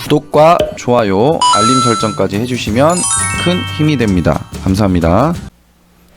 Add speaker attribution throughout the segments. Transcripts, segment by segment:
Speaker 1: 구독과 좋아요, 알림 설정까지 해주시면 큰 힘이 됩니다. 감사합니다.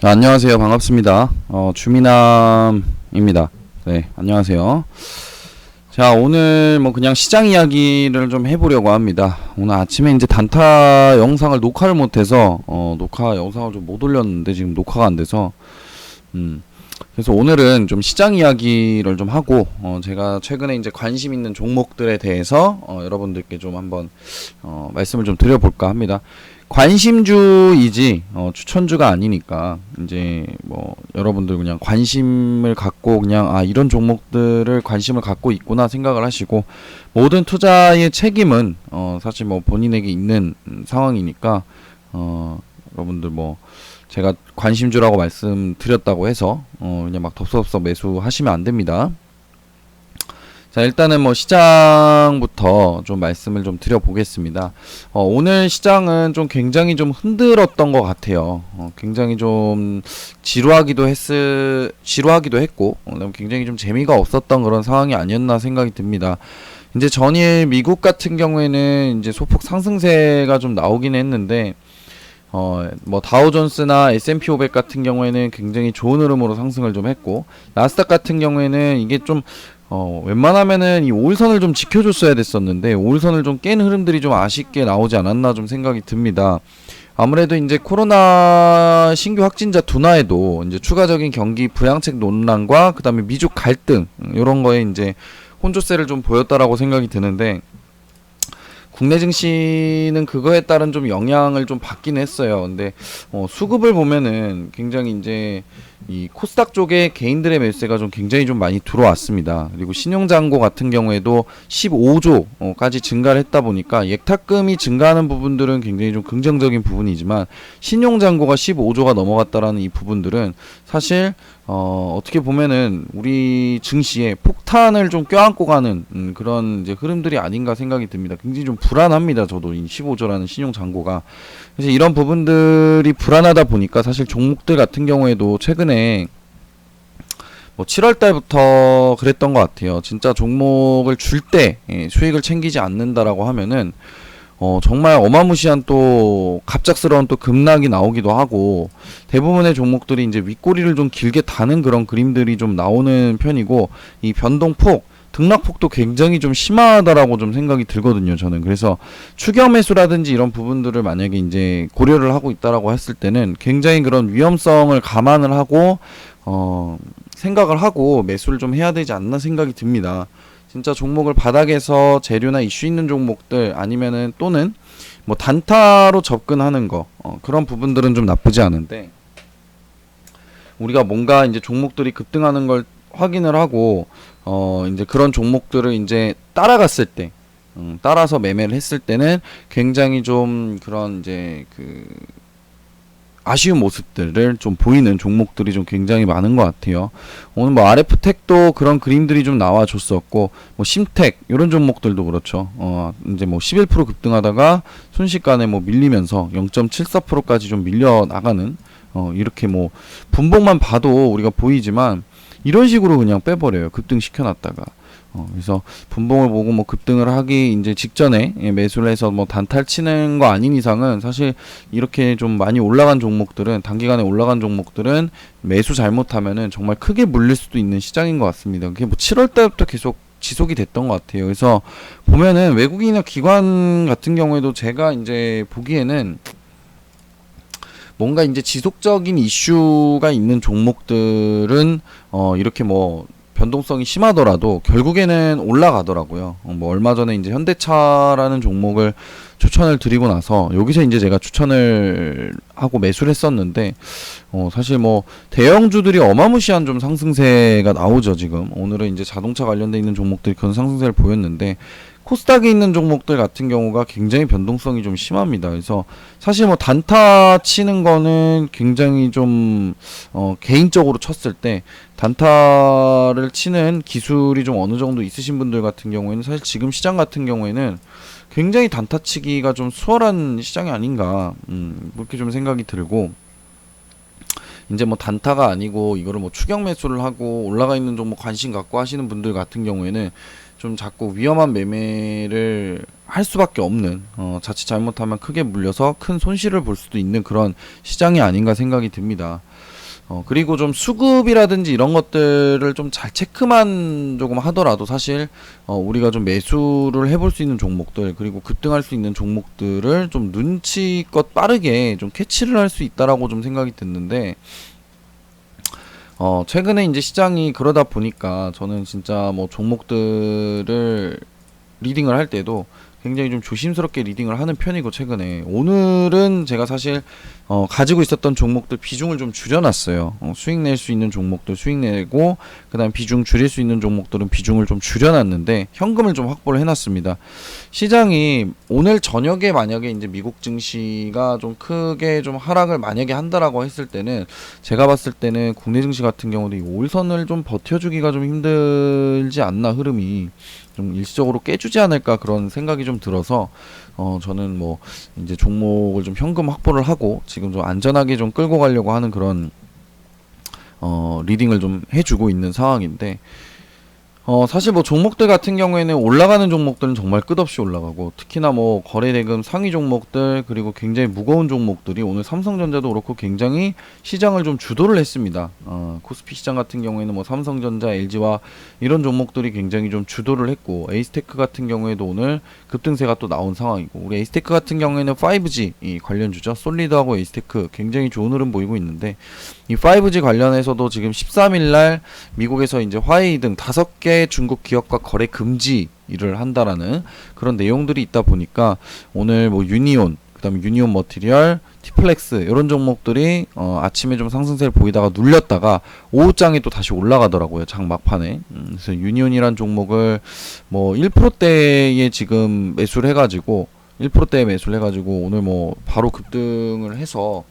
Speaker 1: 안녕하세요. 반갑습니다. 주미남입니다. 네, 안녕하세요. 자, 오늘 뭐 그냥 시장 이야기를 좀 해보려고 합니다. 오늘 아침에 이제 단타 영상을 녹화를 못해서 녹화 영상을 좀 못 올렸는데 지금 녹화가 안 돼서 그래서 오늘은 좀 시장 이야기를 좀 하고 제가 최근에 이제 관심 있는 종목들에 대해서 여러분들께 좀 한번 말씀을 좀 드려볼까 합니다. 관심주이지 추천주가 아니니까 이제 뭐 여러분들 그냥 관심을 갖고 그냥 이런 종목들을 관심을 갖고 있구나 생각을 하시고, 모든 투자의 책임은 사실 뭐 본인에게 있는 상황이니까 여러분들 뭐 제가 관심주라고 말씀드렸다고 해서 그냥 막 덥석덥석 매수하시면 안 됩니다. 자, 일단은 뭐 시장부터 좀 말씀을 좀 드려보겠습니다. 오늘 시장은 좀 굉장히 좀 흔들었던 것 같아요. 굉장히 좀 지루하기도 했고, 굉장히 좀 재미가 없었던 그런 상황이 아니었나 생각이 듭니다. 이제 전일 미국 같은 경우에는 이제 소폭 상승세가 좀 나오긴 했는데, 뭐 다우존스나 S&P 500 같은 경우에는 굉장히 좋은 흐름으로 상승을 좀 했고, 나스닥 같은 경우에는 이게 좀 웬만하면은 이 5일선을 좀 지켜줬어야 됐었는데 5일선을 좀 깬 흐름들이 좀 아쉽게 나오지 않았나 좀 생각이 듭니다. 아무래도 이제 코로나 신규 확진자 둔화에도 이제 추가적인 경기 부양책 논란과 그다음에 미중 갈등 이런 거에 이제 혼조세를 좀 보였다라고 생각이 드는데, 국내 증시는 그거에 따른 좀 영향을 좀 받긴 했어요. 근데 수급을 보면은 굉장히 이제 이 코스닥 쪽에 개인들의 매수세가 좀 굉장히 좀 많이 들어왔습니다. 그리고 신용잔고 같은 경우에도 15조까지 증가를 했다 보니까 예탁금이 증가하는 부분들은 굉장히 좀 긍정적인 부분이지만, 신용잔고가 15조가 넘어갔다라는 이 부분들은 사실 어떻게 보면은 우리 증시에 폭탄을 좀 껴안고 가는 그런 이제 흐름들이 아닌가 생각이 듭니다. 굉장히 좀 불안합니다. 저도 이 15조라는 신용 잔고가. 그래서 이런 부분들이 불안하다 보니까 사실 종목들 같은 경우에도 최근에 뭐 7월 달부터 그랬던 것 같아요. 진짜 종목을 줄 때 수익을 챙기지 않는다라고 하면은 정말 어마무시한 또 갑작스러운 또 급락이 나오기도 하고, 대부분의 종목들이 이제 윗꼬리를 좀 길게 다는 그런 그림들이 좀 나오는 편이고, 이 변동폭, 등락폭도 굉장히 좀 심하다라고 좀 생각이 들거든요, 저는. 그래서 추격 매수라든지 이런 부분들을 만약에 이제 고려를 하고 있다라고 했을 때는 굉장히 그런 위험성을 감안을 하고 생각을 하고 매수를 좀 해야 되지 않나 생각이 듭니다. 진짜 종목을 바닥에서 재료나 이슈 있는 종목들 아니면은 또는 뭐 단타로 접근하는 거, 그런 부분들은 좀 나쁘지 않은데, 우리가 뭔가 이제 종목들이 급등하는 걸 확인을 하고 이제 그런 종목들을 이제 따라갔을 때, 따라서 매매를 했을 때는 굉장히 좀 그런 이제 그 아쉬운 모습들을 좀 보이는 종목들이 좀 굉장히 많은 것 같아요. 오늘 뭐 RF텍도 그런 그림들이 좀 나와줬었고, 뭐 심텍 이런 종목들도 그렇죠. 이제 뭐 11% 급등하다가 순식간에 뭐 밀리면서 0.74%까지 좀 밀려 나가는 이렇게 뭐 분봉만 봐도 우리가 보이지만 이런 식으로 그냥 빼버려요. 급등 시켜놨다가. 그래서 분봉을 보고 뭐 급등을 하기 이제 직전에 매수를 해서 뭐 단타를 치는 거 아닌 이상은 사실 이렇게 좀 많이 올라간 종목들은, 단기간에 올라간 종목들은 매수 잘못하면은 정말 크게 물릴 수도 있는 시장인 것 같습니다. 그게 뭐 7월 달부터 계속 지속이 됐던 것 같아요. 그래서 보면은 외국인이나 기관 같은 경우에도 제가 이제 보기에는 뭔가 이제 지속적인 이슈가 있는 종목들은 이렇게 뭐 변동성이 심하더라도 결국에는 올라가더라고요. 뭐 얼마 전에 이제 현대차라는 종목을 추천을 드리고 나서 여기서 이제 제가 추천을 하고 매수를 했었는데, 사실 뭐 대형주들이 어마무시한 좀 상승세가 나오죠. 지금 오늘은 이제 자동차 관련돼 있는 종목들이 그런 상승세를 보였는데, 코스닥에 있는 종목들 같은 경우가 굉장히 변동성이 좀 심합니다. 그래서 사실 뭐 단타 치는 거는 굉장히 좀 개인적으로 쳤을 때 단타를 치는 기술이 좀 어느 정도 있으신 분들 같은 경우에는 사실 지금 시장 같은 경우에는 굉장히 단타 치기가 좀 수월한 시장이 아닌가, 그렇게 좀 생각이 들고, 이제 뭐 단타가 아니고 이거를 뭐 추격 매수를 하고 올라가 있는 종목 관심 갖고 하시는 분들 같은 경우에는 좀 자꾸 위험한 매매를 할 수밖에 없는 자칫 잘못하면 크게 물려서 큰 손실을 볼 수도 있는 그런 시장이 아닌가 생각이 듭니다. 그리고 좀 수급이라든지 이런 것들을 좀 잘 체크만 조금 하더라도 사실 우리가 좀 매수를 해볼 수 있는 종목들, 그리고 급등할 수 있는 종목들을 좀 눈치껏 빠르게 좀 캐치를 할 수 있다라고 좀 생각이 드는데, 최근에 이제 시장이 그러다 보니까 저는 진짜 뭐 종목들을 리딩을 할 때도 굉장히 좀 조심스럽게 리딩을 하는 편이고, 최근에 오늘은 제가 사실 가지고 있었던 종목들 비중을 좀 줄여놨어요. 수익 낼 수 있는 종목들 수익 내고, 그 다음 비중 줄일 수 있는 종목들은 비중을 좀 줄여놨는데 현금을 좀 확보를 해놨습니다. 시장이 오늘 저녁에 만약에 이제 미국 증시가 좀 크게 좀 하락을 만약에 한다라고 했을 때는, 제가 봤을 때는 국내 증시 같은 경우도 이 5일선을 좀 버텨주기가 좀 힘들지 않나, 흐름이 좀 일시적으로 깨주지 않을까 그런 생각이 좀 들어서 저는 뭐 이제 종목을 좀 현금 확보를 하고 지금 좀 안전하게 좀 끌고 가려고 하는 그런 리딩을 좀 해주고 있는 상황인데, 사실 뭐 종목들 같은 경우에는 올라가는 종목들은 정말 끝없이 올라가고, 특히나 뭐 거래대금 상위 종목들, 그리고 굉장히 무거운 종목들이 오늘 삼성전자도 그렇고 굉장히 시장을 좀 주도를 했습니다. 코스피 시장 같은 경우에는 뭐 삼성전자, LG와 이런 종목들이 굉장히 좀 주도를 했고, 에이스테크 같은 경우에도 오늘 급등세가 또 나온 상황이고, 우리 에이스테크 같은 경우에는 5G 이 관련주죠. 솔리드하고 에이스테크 굉장히 좋은 흐름 보이고 있는데, 이 5G 관련해서도 지금 13일날 미국에서 이제 화웨이 등 5개 중국 기업과 거래 금지를 한다라는 그런 내용들이 있다 보니까 오늘 뭐 유니온, 그다음에 유니온 머티리얼, 티플렉스 이런 종목들이 아침에 좀 상승세를 보이다가 눌렸다가 오후장에 또 다시 올라가더라고요. 장 막판에. 그래서 유니온이란 종목을 뭐 1%대에 지금 매수를 해가지고 1%대에 매수를 해가지고 오늘 뭐 바로 급등을 해서,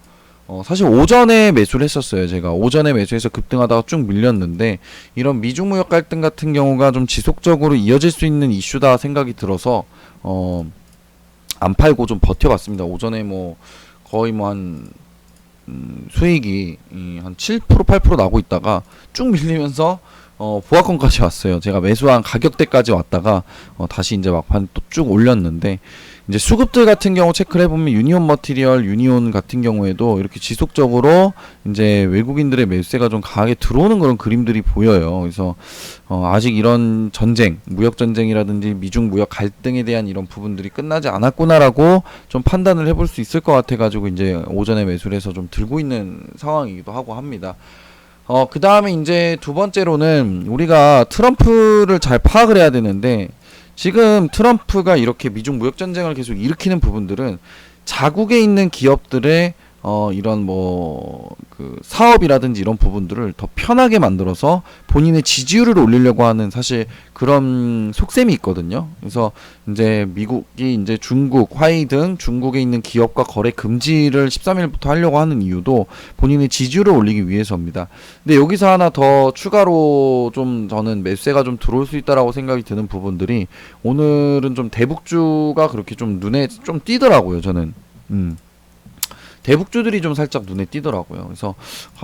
Speaker 1: 사실 오전에 매수를 했었어요. 제가 오전에 매수해서 급등하다가 쭉 밀렸는데, 이런 미중 무역 갈등 같은 경우가 좀 지속적으로 이어질 수 있는 이슈다 생각이 들어서 안 팔고 좀 버텨봤습니다. 오전에 뭐 거의 뭐 한 수익이 한 7% 8% 나고 있다가 쭉 밀리면서 보합권까지 왔어요. 제가 매수한 가격대까지 왔다가 다시 이제 막판 또 쭉 올렸는데, 이제 수급들 같은 경우 체크를 해보면 유니온 머티리얼, 유니온 같은 경우에도 이렇게 지속적으로 이제 외국인들의 매수세가 좀 강하게 들어오는 그런 그림들이 보여요. 그래서 아직 이런 전쟁, 무역 전쟁이라든지 미중 무역 갈등에 대한 이런 부분들이 끝나지 않았구나라고 좀 판단을 해볼 수 있을 것 같아가지고 이제 오전에 매수를 해서 좀 들고 있는 상황이기도 하고 합니다. 그 다음에 이제 두 번째로는 우리가 트럼프를 잘 파악을 해야 되는데, 지금 트럼프가 이렇게 미중 무역 전쟁을 계속 일으키는 부분들은 자국에 있는 기업들의 이런 뭐 그 사업이라든지 이런 부분들을 더 편하게 만들어서 본인의 지지율을 올리려고 하는 사실 그런 속셈이 있거든요. 그래서 이제 미국이 이제 중국, 화웨이 등 중국에 있는 기업과 거래 금지를 13일부터 하려고 하는 이유도 본인의 지지율을 올리기 위해서입니다. 근데 여기서 하나 더 추가로 좀 저는 매수세가 좀 들어올 수 있다라고 생각이 드는 부분들이, 오늘은 좀 대북주가 그렇게 좀 눈에 좀 띄더라고요. 저는 대북주들이 좀 살짝 눈에 띄더라고요. 그래서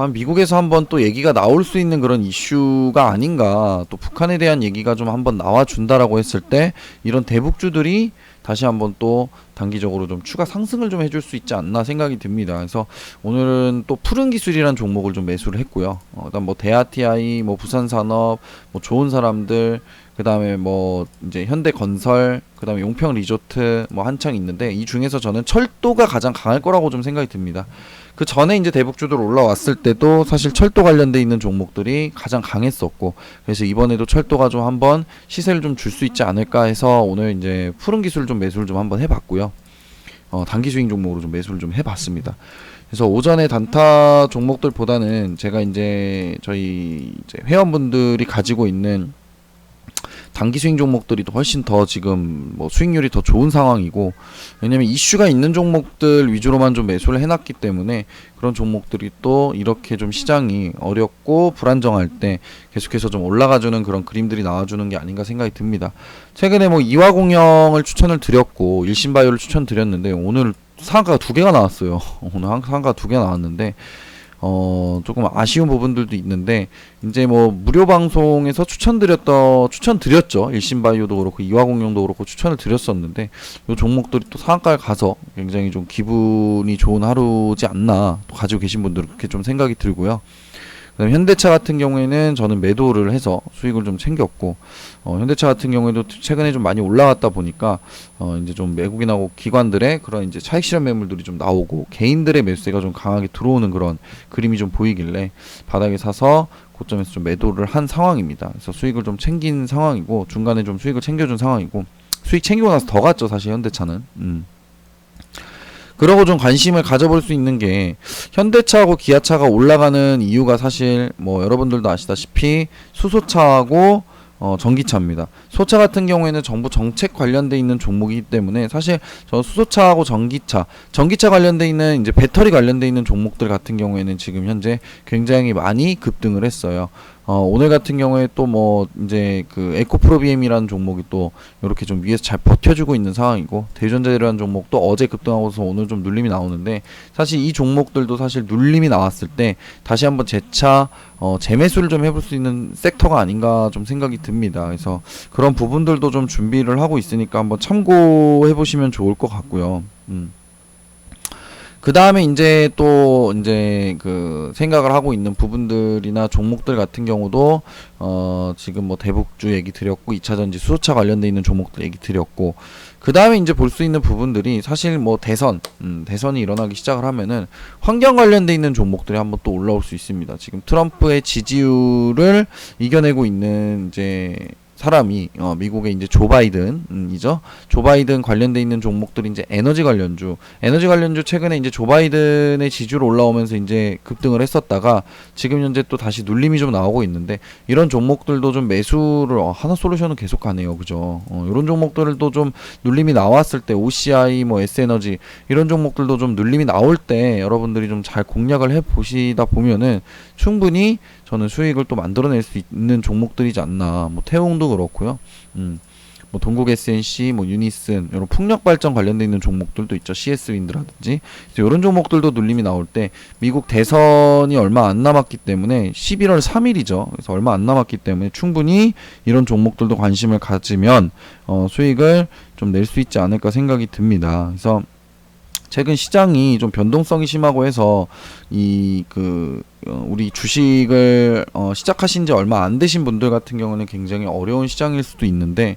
Speaker 1: 미국에서 한번 또 얘기가 나올 수 있는 그런 이슈가 아닌가, 또 북한에 대한 얘기가 좀 한번 나와준다라고 했을 때 이런 대북주들이 다시 한번 또 단기적으로 좀 추가 상승을 좀 해줄 수 있지 않나 생각이 듭니다. 그래서 오늘은 또 푸른 기술이란 종목을 좀 매수를 했고요. 그다음 뭐 대아TI, 뭐 부산산업, 뭐 좋은 사람들, 그 다음에 뭐 이제 현대건설, 그 다음에 용평 리조트 뭐 한창 있는데, 이 중에서 저는 철도가 가장 강할 거라고 좀 생각이 듭니다. 그 전에 이제 대북주들 올라왔을 때도 사실 철도 관련돼 있는 종목들이 가장 강했었고, 그래서 이번에도 철도가 좀 한번 시세를 좀 줄 수 있지 않을까 해서 오늘 이제 푸른 기술 좀 매수를 좀 한번 해봤고요. 단기 스윙 종목으로 좀 매수를 좀 해봤습니다. 그래서 오전에 단타 종목들보다는 제가 이제 저희 이제 회원분들이 가지고 있는 단기 스윙 종목들이 더 훨씬 더 지금 뭐 수익률이 더 좋은 상황이고, 왜냐면 이슈가 있는 종목들 위주로만 좀 매수를 해놨기 때문에 그런 종목들이 또 이렇게 좀 시장이 어렵고 불안정할 때 계속해서 좀 올라가주는 그런 그림들이 나와주는 게 아닌가 생각이 듭니다. 최근에 뭐 이화공영을 추천을 드렸고 일신바이오를 추천드렸는데 오늘 상한가가 2개가 나왔어요. 오늘 상한가가 2개가 나왔는데 조금 아쉬운 부분들도 있는데, 이제 뭐 무료 방송에서 추천드렸죠. 일신바이오도 그렇고 이화공룡도 그렇고 추천을 드렸었는데, 요 종목들이 또 상한가에 가서 굉장히 좀 기분이 좋은 하루지 않나, 또 가지고 계신 분들은 그렇게 좀 생각이 들고요. 그다음에 현대차 같은 경우에는 저는 매도를 해서 수익을 좀 챙겼고, 현대차 같은 경우에도 최근에 좀 많이 올라갔다 보니까 이제 좀 외국인하고 기관들의 그런 이제 차익 실현 매물들이 좀 나오고 개인들의 매수세가 좀 강하게 들어오는 그런 그림이 좀 보이길래 바닥에 사서 고점에서 좀 매도를 한 상황입니다. 그래서 수익을 좀 챙긴 상황이고, 중간에 좀 수익을 챙겨준 상황이고, 수익 챙기고 나서 더 갔죠, 사실 현대차는. 그러고 좀 관심을 가져볼 수 있는 게, 현대차하고 기아차가 올라가는 이유가 사실 뭐 여러분들도 아시다시피 수소차하고 전기차입니다. 소차 같은 경우에는 정부 정책 관련돼 있는 종목이기 때문에, 사실 저 수소차하고 전기차 관련돼 있는 이제 배터리 관련돼 있는 종목들 같은 경우에는 지금 현재 굉장히 많이 급등을 했어요. 오늘 같은 경우에 또 뭐 이제 그 에코프로비엠이라는 종목이 또 이렇게 좀 위에서 잘 버텨주고 있는 상황이고, 대전자재라는 종목도 어제 급등하고서 오늘 좀 눌림이 나오는데, 사실 이 종목들도 사실 눌림이 나왔을 때 다시 한번 재차 재매수를 좀 해볼 수 있는 섹터가 아닌가 좀 생각이 듭니다. 그래서 그런 부분들도 좀 준비를 하고 있으니까 한번 참고해 보시면 좋을 것 같고요. 그 다음에 이제 또 이제 그 생각을 하고 있는 부분들이나 종목들 같은 경우도 지금 뭐 대북주 얘기 드렸고, 2차전지 수소차 관련돼 있는 종목들 얘기 드렸고, 그 다음에 이제 볼 수 있는 부분들이 사실 뭐 대선이 일어나기 시작을 하면은 환경 관련돼 있는 종목들이 한번 또 올라올 수 있습니다. 지금 트럼프의 지지율을 이겨내고 있는 이제 사람이 미국의 이제 조 바이든이죠. 조 바이든 관련돼 있는 종목들이 이제 에너지 관련주 최근에 이제 조 바이든의 지지율 올라오면서 이제 급등을 했었다가 지금 현재 또 다시 눌림이 좀 나오고 있는데, 이런 종목들도 좀 매수를 하나솔루션은 계속 가네요, 그죠? 이런 종목들도 좀 눌림이 나왔을 때, OCI 뭐 S에너지 이런 종목들도 좀 눌림이 나올 때 여러분들이 좀 잘 공략을 해 보시다 보면은 충분히 저는 수익을 또 만들어낼 수 있는 종목들이지 않나. 뭐 태웅도 그렇고요. 뭐 동국 SNC, 뭐 유니슨, 이런 풍력 발전 관련돼 있는 종목들도 있죠. CS 윈드라든지. 그래서 이런 종목들도 눌림이 나올 때, 미국 대선이 얼마 안 남았기 때문에 11월 3일이죠. 그래서 얼마 안 남았기 때문에 충분히 이런 종목들도 관심을 가지면 수익을 좀 낼 수 있지 않을까 생각이 듭니다. 그래서 최근 시장이 좀 변동성이 심하고 해서 우리 주식을 시작하신 지 얼마 안 되신 분들 같은 경우는 굉장히 어려운 시장일 수도 있는데,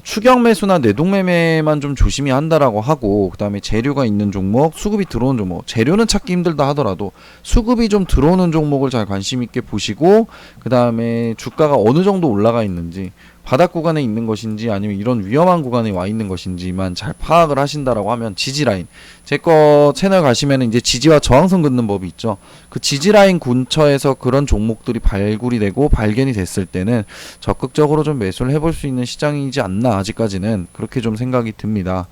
Speaker 1: 추격 매수나 내동 매매만 좀 조심히 한다라고 하고, 그 다음에 재료가 있는 종목, 수급이 들어오는 종목, 재료는 찾기 힘들다 하더라도 수급이 좀 들어오는 종목을 잘 관심 있게 보시고, 그 다음에 주가가 어느 정도 올라가 있는지, 바닥 구간에 있는 것인지 아니면 이런 위험한 구간에 와 있는 것인지만 잘 파악을 하신다라고 하면, 지지라인, 제 거 채널 가시면은 이제 지지와 저항선 긋는 법이 있죠. 그 지지라인 근처에서 그런 종목들이 발굴이 되고 발견이 됐을 때는 적극적으로 좀 매수를 해볼 수 있는 시장이지 않나, 아직까지는 그렇게 좀 생각이 듭니다.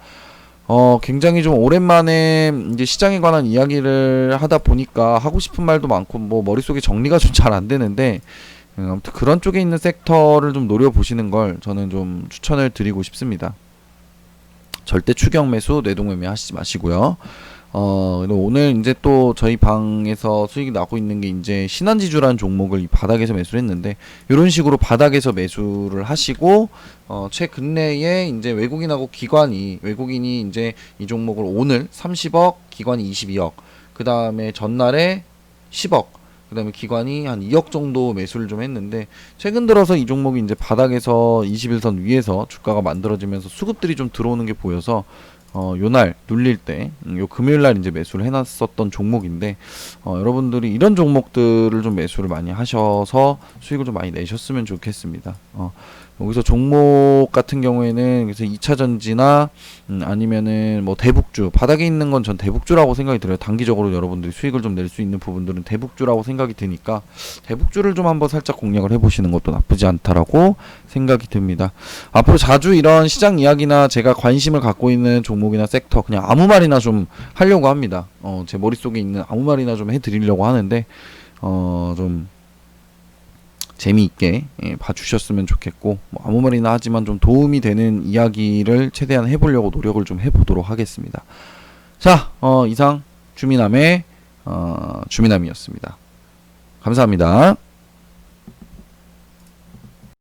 Speaker 1: 굉장히 좀 오랜만에 이제 시장에 관한 이야기를 하다 보니까 하고 싶은 말도 많고 뭐 머릿속에 정리가 좀 잘 안 되는데, 아무튼 그런 쪽에 있는 섹터를 좀 노려보시는 걸 저는 좀 추천을 드리고 싶습니다. 절대 추격 매수, 내동 매매 하시지 마시고요. 오늘 이제 또 저희 방에서 수익이 나고 있는 게 이제 신한지주라는 종목을 이 바닥에서 매수를 했는데, 이런 식으로 바닥에서 매수를 하시고, 최근래에 이제 외국인이 이제 이 종목을 오늘 30억, 기관이 22억, 그 다음에 전날에 10억, 그 다음에 기관이 한 2억 정도 매수를 좀 했는데, 최근 들어서 이 종목이 이제 바닥에서 21선 위에서 주가가 만들어지면서 수급들이 좀 들어오는 게 보여서 요날 눌릴 때, 요 금요일날 이제 매수를 해놨었던 종목인데, 여러분들이 이런 종목들을 좀 매수를 많이 하셔서 수익을 좀 많이 내셨으면 좋겠습니다. 여기서 종목 같은 경우에는 그래서 2차전지나 아니면은 뭐 대북주, 바닥에 있는 건 전 대북주라고 생각이 들어요. 단기적으로 여러분들이 수익을 좀 낼 수 있는 부분들은 대북주라고 생각이 드니까 대북주를 좀 한번 살짝 공략을 해보시는 것도 나쁘지 않다라고 생각이 듭니다. 앞으로 자주 이런 시장 이야기나 제가 관심을 갖고 있는 종목이나 섹터 그냥 아무 말이나 좀 하려고 합니다. 제 머릿속에 있는 아무 말이나 좀 해드리려고 하는데 좀 재미있게 봐주셨으면 좋겠고, 뭐 아무 말이나 하지만 좀 도움이 되는 이야기를 최대한 해보려고 노력을 좀 해보도록 하겠습니다. 자, 이상 주미남의 주민함이었습니다. 감사합니다.